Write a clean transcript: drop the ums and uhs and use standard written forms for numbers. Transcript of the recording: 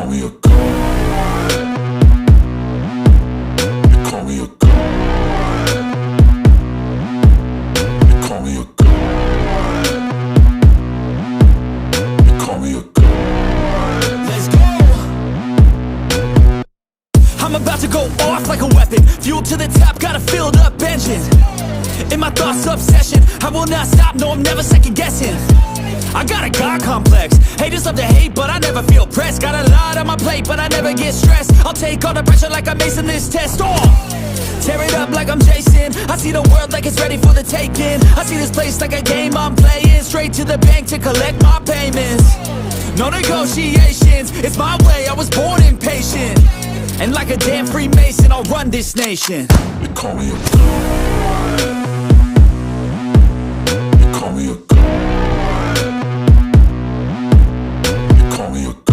call me a god. You call me a god. You call me a god. You call me a god. Let's go. I'm about to go off like a weapon. Fuel to the top, got a filled up engine. In my thoughts, obsession, I will not stop, no, I'm never second guessing. I got a God complex. Haters love to hate, but I never feel pressed. Got a lot on my plate, but I never get stressed. I'll take all the pressure like I'm acing this test. Tear it up like I'm Jason. I see the world like it's ready for the taking. I see this place like a game I'm playing. Straight to the bank to collect my payments. No negotiations, it's my way, I was born impatient. And like a damn Freemason, I'll run this nation. You call me a god. You call me a god. You call me a god.